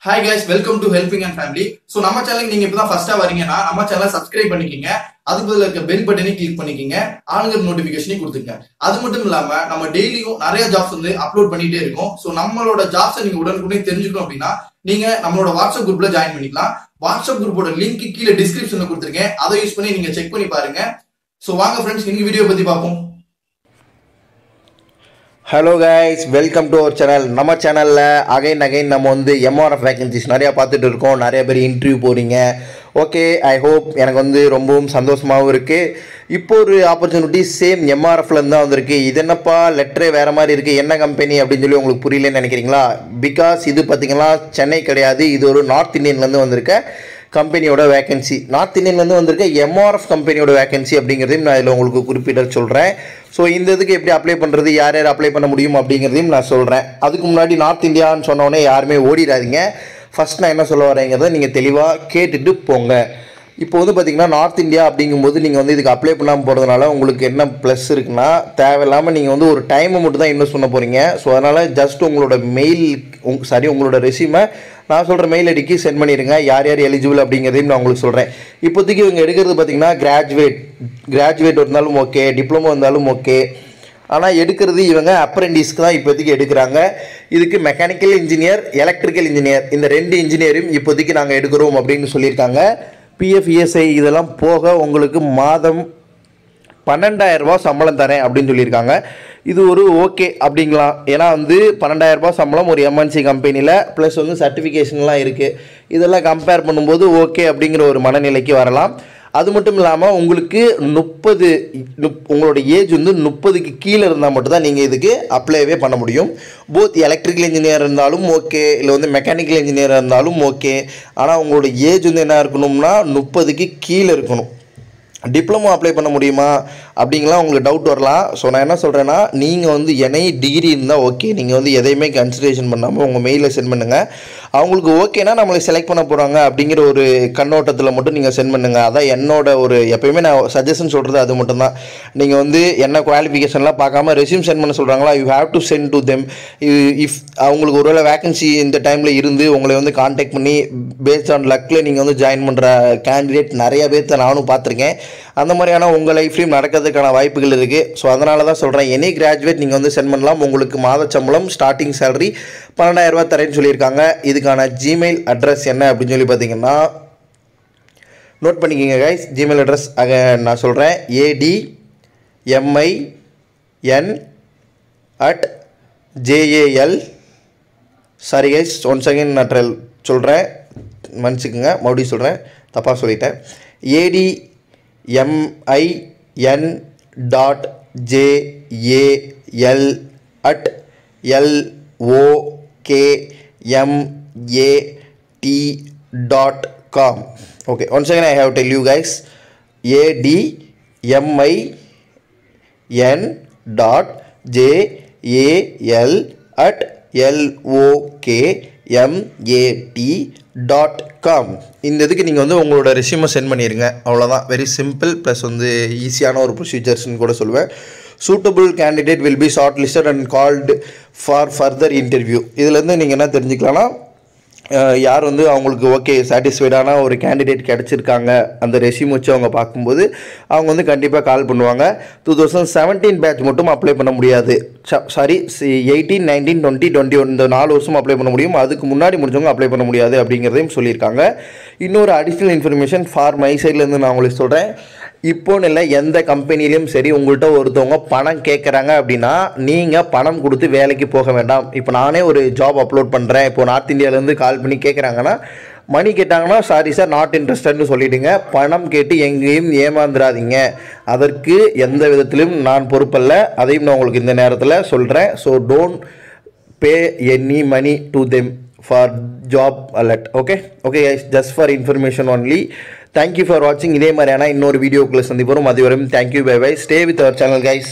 Hi guys, welcome to Helping and Family. So நம்ம சேனலுக்கு நீங்க இப்பதான் ஃபர்ஸ்டா வரீங்கன்னா நம்ம சேனலை சப்ஸ்கிரைப் பண்ணிக்கங்க. அதுக்கு பதிலா இருக்க பெல் பட்டனை கிளிக் பண்ணிக்கங்க. ஆளுங்க நோட்டிபிகேஷனை கொடுத்துங்க. அது மட்டும் இல்லாம நம்ம டெய்லியும் நிறைய ஜாப்ஸ் வந்து அப்லோட் பண்ணிட்டே இருக்கோம். சோ நம்மளோட ஜாப்ஸை நீங்க உடனுக்குடனே தெரிஞ்சுக்கணும் அப்படின்னா நீங்க நம்மளோட வாட்ஸ்அப் குரூப்ல ஜாயின் பண்ணிக்கலாம். வாட்ஸ்அப் குரூப்போட லிங்க் கீழே டிஸ்கிரிப்ஷன்ல கொடுத்துருக்கேன். அதை யூஸ் பண்ணி நீங்க செக் பண்ணி பாருங்க. சோ வாங்க ஃப்ரெண்ட்ஸ், இன்னைக்கு வீடியோ பத்தி பார்ப்போம். Hello guys, welcome to our channel. நம்ம சேனலில் அகைன் நம்ம வந்து எம்ஆர்எஃப் வேகன்சிஸ் நிறையா பார்த்துட்டு இருக்கோம். நிறைய பேர் இன்டர்வியூ போகிறீங்க. ஓகே, ஐ ஹோப் எனக்கு வந்து ரொம்பவும் சந்தோஷமாகவும் இருக்குது. இப்போ ஒரு ஆப்பர்ச்சுனிட்டி சேம் எம்ஆர்எஃப்லேருந்து தான் வந்திருக்கு. இது என்னப்பா லெட்டரே வேறு மாதிரி இருக்குது, என்ன கம்பெனி அப்படின்னு சொல்லி உங்களுக்கு புரியலன்னு நினைக்கிறீங்களா? பிகாஸ் இது பார்த்திங்கன்னா சென்னை கிடையாது, இது ஒரு நார்த் இந்தியன்லேருந்து வந்திருக்க கம்பெனியோட வேகன்சி. நார்த் இந்தியன்லேருந்து வந்திருக்க எம்ஆர்எஃப் கம்பெனியோட வேகன்சி அப்படிங்கிறதையும் நான் இதில் உங்களுக்கு குறிப்பிட்ட சொல்கிறேன். ஸோ இந்த இதுக்கு எப்படி அப்ளை பண்ணுறது, யார் யார் அப்ளை பண்ண முடியும் அப்படிங்கிறதையும் நான் சொல்கிறேன். அதுக்கு முன்னாடி நார்த் இந்தியான்னு சொன்னோடனே யாருமே ஓடிடாதீங்க. ஃபஸ்ட் நான் என்ன சொல்ல வரேங்கிறத நீங்கள் தெளிவாக கேட்டுட்டு போங்க. இப்போ வந்து பார்த்திங்கன்னா நார்த் இந்தியா அப்படிங்கும்போது நீங்கள் வந்து இதுக்கு அப்ளை பண்ணாமல் போகிறதுனால உங்களுக்கு என்ன ப்ளஸ் இருக்குன்னா, தேவையில்லாமல் நீங்கள் வந்து ஒரு டைமை மட்டும் தான் இன்வெஸ்ட் பண்ண போகிறீங்க. ஸோ அதனால் ஜஸ்ட் உங்களோட உங்களோட ரெஸ்யூமை நான் சொல்கிற மெயில் ஐடிக்கு சென்ட் பண்ணிடுங்க. யார் யார் எலிஜிபிள் அப்படிங்கிறதையும் நான் உங்களுக்கு சொல்கிறேன். இப்போதைக்கு இவங்க எடுக்கிறது பார்த்திங்கன்னா கிராஜுவேட் இருந்தாலும் ஓகே, டிப்ளமோ இருந்தாலும் ஓகே. ஆனால் எடுக்கிறது இவங்க அப்ரெண்டிஸ்க்கு தான் இப்போதைக்கு எடுக்கிறாங்க. இதுக்கு மெக்கானிக்கல் இன்ஜினியர், எலக்ட்ரிக்கல் இன்ஜினியர், இந்த 2 இன்ஜினியரும் இப்போதைக்கு நாங்கள் எடுக்கிறோம் அப்படின்னு சொல்லியிருக்காங்க. பிஎஃப், இஎஸ்ஐ இதெல்லாம் போக உங்களுக்கு மாதம் 12,000 ரூபா சம்பளம் தரேன் அப்படின்னு சொல்லியிருக்காங்க. இது ஒரு ஓகே அப்படிங்களா? ஏன்னா வந்து 12,000 ரூபா சம்பளம் ஒரு எம்என்சி கம்பெனியில் ப்ளஸ் வந்து சர்டிஃபிகேஷன்லாம் இருக்குது. இதெல்லாம் கம்பேர் பண்ணும்போது ஓகே அப்படிங்கிற ஒரு மனநிலைக்கு வரலாம். அது மட்டும் இல்லாமல் உங்களுக்கு உங்களோட ஏஜ் வந்து 30க்கு கீழே இருந்தால் மட்டும்தான் நீங்கள் இதுக்கு அப்ளைவே பண்ண முடியும். போத் எலக்ட்ரிக்கல் இன்ஜினியர் இருந்தாலும் ஓகே, இல்லை வந்து மெக்கானிக்கல் இன்ஜினியர் இருந்தாலும் ஓகே. ஆனால் உங்களோட ஏஜ் வந்து என்ன இருக்கணும்னா 30க்கு கீழே இருக்கணும். டிப்ளமோ அப்ளை பண்ண முடியுமா அப்படிங்கலாம் உங்களுக்கு டவுட் வரலாம். ஸோ நான் என்ன சொல்கிறேன்னா, நீங்கள் வந்து டிகிரி இருந்தால் ஓகே, நீங்கள் வந்து எதையுமே கன்சிடரேஷன் பண்ணாமல் உங்கள் மெயிலில் சென்ட் பண்ணுங்கள். அவங்களுக்கு ஓகேனா நம்மளை செலக்ட் பண்ண போகிறாங்க அப்படிங்கிற ஒரு கண்ணோட்டத்தில் மட்டும் நீங்கள் சென்ட் பண்ணுங்கள். அதான் என்னோட ஒரு எப்போயுமே நான் சஜஷன் சொல்கிறது அது மட்டும்தான். நீங்கள் வந்து என்ன குவாலிஃபிகேஷன்லாம் பார்க்காம ரெஸ்யூம் சென்ட் பண்ண சொல்கிறாங்களா, you have to send to them. If அவங்களுக்கு ஒருவேளை வேகன்சி இந்த டைமில் இருந்து உங்களை வந்து கான்டாக்ட் பண்ணி பேஸ்ட் ஆன் லக்கில் நீங்கள் வந்து ஜாயின் பண்ணுற கேண்டிடேட் நிறைய பேர்த்த நானும் பார்த்துருக்கேன். அந்த மாதிரியான உங்கள் லைஃப்லையும் நடக்கிறதுக்கான வாய்ப்புகள் இருக்குது. ஸோ அதனால தான் சொல்கிறேன், எனி கிராஜுவேட் நீங்கள் வந்து சென்ட் பண்ணலாம். உங்களுக்கு மாத சம்பளம் ஸ்டார்டிங் சேலரி 12,000 ரூபா தரேன்னு சொல்லியிருக்காங்க. இதுக்கான ஜிமெயில் அட்ரஸ் என்ன அப்படின்னு சொல்லி பார்த்தீங்கன்னா, நோட் பண்ணிக்கோங்க கைஸ். ஜிமெயில் அட்ரஸ் நான் சொல்கிறேன், admin@jal. Sorry guys, once again நான் சொல்கிறேன், மன்னிச்சுக்குங்க, மறுபடியும் சொல்கிறேன், தப்பாக சொல்லிட்டேன். admin@jal@lokmat.com. Okay, once again I have to tell you guys, admin@jal@lokmat.com. இந்த இதுக்கு நீங்கள் வந்து உங்களோட ரெஸ்யூமை சென்ட் பண்ணிடுங்க. அவ்வளோதான், வெரி சிம்பிள் ப்ளஸ் வந்து ஈஸியான ஒரு ப்ரொசீஜர்ஸ்ன்னு கூட சொல்லுவேன். Suitable candidate will be short listed and called for further interview. இதுலேருந்து நீங்கள் என்ன தெரிஞ்சுக்கலாம்னா, யார் வந்து அவங்களுக்கு ஓகே சாட்டிஸ்ஃபைடான ஒரு கேண்டிடேட் கிடச்சிருக்காங்க அந்த ரெஸ்யூம் வச்சு அவங்க பார்க்கும்போது அவங்க வந்து கண்டிப்பாக கால் பண்ணுவாங்க. 2017 பேட்ச் மட்டும் அப்ளை பண்ண முடியாது. சாரி, 18, 19, 20, 21 இந்த 4 வருஷம் அப்ளை பண்ண முடியும். அதுக்கு முன்னாடி முடிஞ்சவங்க அப்ளை பண்ண முடியாது அப்படிங்கிறதையும் சொல்லியிருக்காங்க. இன்னொரு அடிஷ்னல் இன்ஃபர்மேஷன் ஃபார் மை சைட்லேருந்து நான் உங்களுக்கு சொல்கிறேன். இப்போன்னு இல்லை, எந்த கம்பெனிலையும் சரி உங்கள்கிட்ட ஒருத்தவங்க பணம் கேட்குறாங்க அப்படின்னா நீங்கள் பணம் கொடுத்து வேலைக்கு போக வேண்டாம். இப்போ நானே ஒரு ஜாப் அப்லோட் பண்ணுறேன், இப்போ நார்த் இந்தியாவிலேருந்து கால் பண்ணி கேட்குறாங்கன்னா, மணி கேட்டாங்கன்னா சாரி சார் நாட் இன்ட்ரெஸ்டட்னு சொல்லிவிடுங்க. பணம் கேட்டு எங்கேயும் ஏமாந்துடாதீங்க. அதற்கு எந்த விதத்திலும் நான் பொறுப்பல்ல. அதையும் நான் உங்களுக்கு இந்த நேரத்தில் சொல்கிறேன். So don't pay any money to them for job alert. Okay guys, just for information only. Thank you for வாட்சிங். இதே மாதிரியான இன்னொரு வீடியோக்குள்ளே சந்திப்போம். அதுவரையும் thank you, bye bye. Stay with our channel guys.